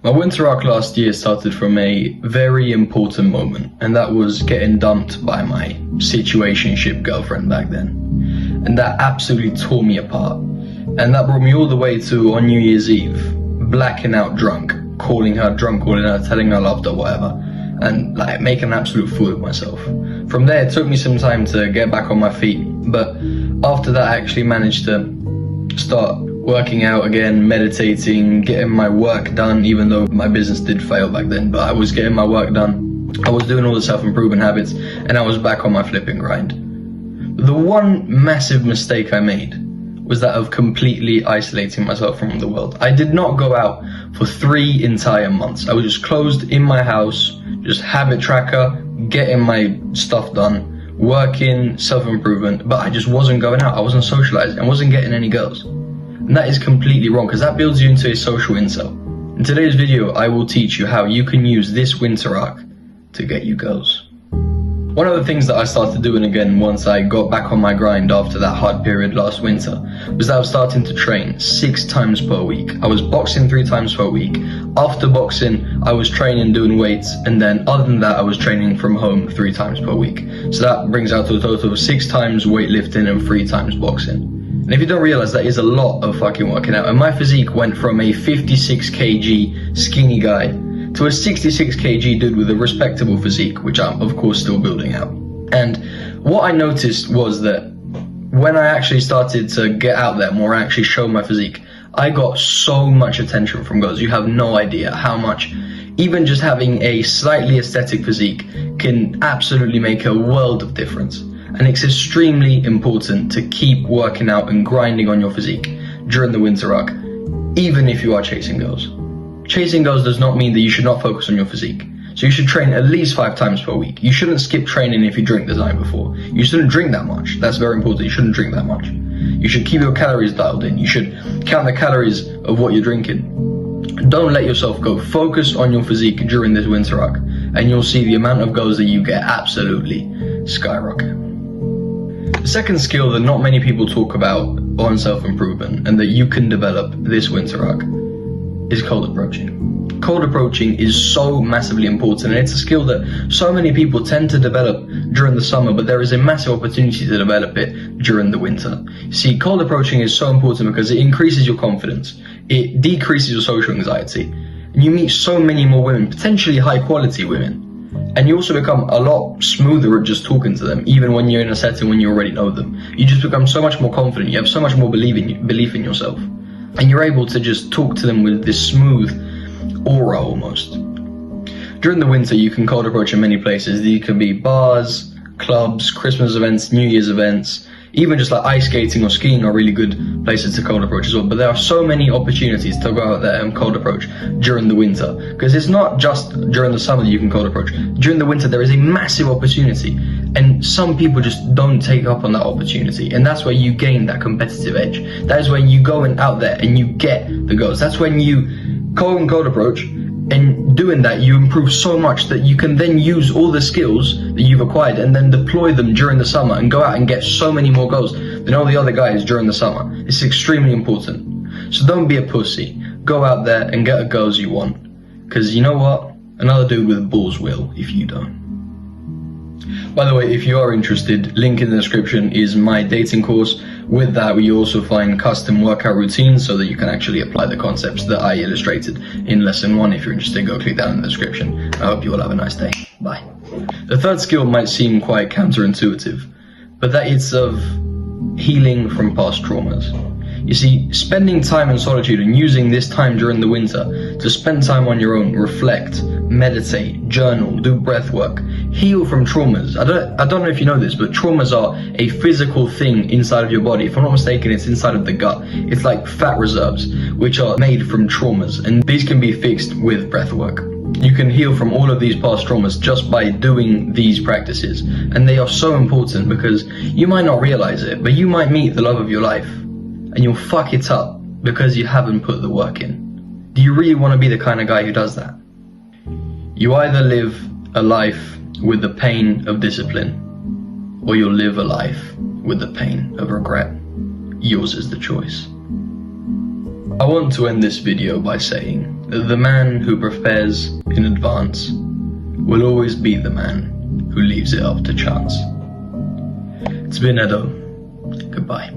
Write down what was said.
My winter arc last year started from a very important moment, and that was getting dumped by my situationship girlfriend back then. And that absolutely tore me apart. And that brought me all the way to on New Year's Eve, blacking out drunk, calling her, telling her I loved her, whatever, and like making an absolute fool of myself. From there, it took me some time to get back on my feet, but after that I actually managed to start working out again, meditating, getting my work done, even though my business did fail back then, but I was getting my work done. I was doing all the self-improvement habits, and I was back on my flipping grind. The one massive mistake I made was that of completely isolating myself from the world. I did not go out for 3 entire months. I was just closed in my house, just habit tracker, getting my stuff done, working, self-improvement, but I just wasn't going out. I wasn't socializing. I wasn't getting any girls. And that is completely wrong, because that builds you into a social incel. In today's video, I will teach you how you can use this winter arc to get you girls. One of the things that I started doing again once I got back on my grind after that hard period last winter was that I was starting to train 6 times per week. I was boxing 3 times per week. After boxing, I was training, doing weights, and then other than that, I was training from home 3 times per week. So that brings out to a total of 6 times weightlifting and 3 times boxing. And if you don't realize, that is a lot of fucking working out. And my physique went from a 56 kg skinny guy to a 66 kg dude with a respectable physique, which I'm of course still building out. And what I noticed was that when I actually started to get out there more, actually show my physique, I got so much attention from girls. You have no idea how much. Even just having a slightly aesthetic physique can absolutely make a world of difference. And it's extremely important to keep working out and grinding on your physique during the winter arc, even if you are chasing girls. Chasing girls does not mean that you should not focus on your physique. So you should train at least 5 times per week. You shouldn't skip training if you drink the night before. You shouldn't drink that much. That's very important. You shouldn't drink that much. You should keep your calories dialed in. You should count the calories of what you're drinking. Don't let yourself go. Focus on your physique during this winter arc, and you'll see the amount of girls that you get absolutely skyrocket. The second skill that not many people talk about on self-improvement and that you can develop this winter arc is cold approaching. Cold approaching is so massively important, and it's a skill that so many people tend to develop during the summer, but there is a massive opportunity to develop it during the winter. See, cold approaching is so important because it increases your confidence, it decreases your social anxiety, and you meet so many more women, potentially high quality women. And you also become a lot smoother at just talking to them, even when you're in a setting when you already know them. You just become so much more confident, you have so much more belief in yourself. And you're able to just talk to them with this smooth aura almost. During the winter, you can cold approach in many places. These can be bars, clubs, Christmas events, New Year's events. Even just like ice skating or skiing are really good places to cold approach as well. But there are so many opportunities to go out there and cold approach during the winter. Because it's not just during the summer that you can cold approach. During the winter, there is a massive opportunity. And some people just don't take up on that opportunity. And that's where you gain that competitive edge. That is when you go out there and you get the girls. That's when you go and cold approach. And doing that, you improve so much that you can then use all the skills that you've acquired and then deploy them during the summer and go out and get so many more girls than all the other guys during the summer. It's extremely important. So don't be a pussy. Go out there and get the girls you want. Because you know what? Another dude with balls will if you don't. By the way, if you are interested, link in the description is my dating course. With that, we also find custom workout routines so that you can actually apply the concepts that I illustrated in lesson 1. If you're interested, go click that in the description. I hope you all have a nice day. Bye. The third skill might seem quite counterintuitive, but that is of healing from past traumas. You see, spending time in solitude and using this time during the winter to spend time on your own, reflect, meditate, journal, do breath work, heal from traumas. I don't know if you know this, but traumas are a physical thing inside of your body. If I'm not mistaken, it's inside of the gut. It's like fat reserves, which are made from traumas, and these can be fixed with breath work. You can heal from all of these past traumas just by doing these practices, and they are so important because you might not realize it, but you might meet the love of your life, and you'll fuck it up because you haven't put the work in. Do you really want to be the kind of guy who does that? You either live a life with the pain of discipline, or you'll live a life with the pain of regret. Yours is the choice. I want to end this video by saying that the man who prepares in advance will always be the man who leaves it up to chance. It's been Edo. Goodbye.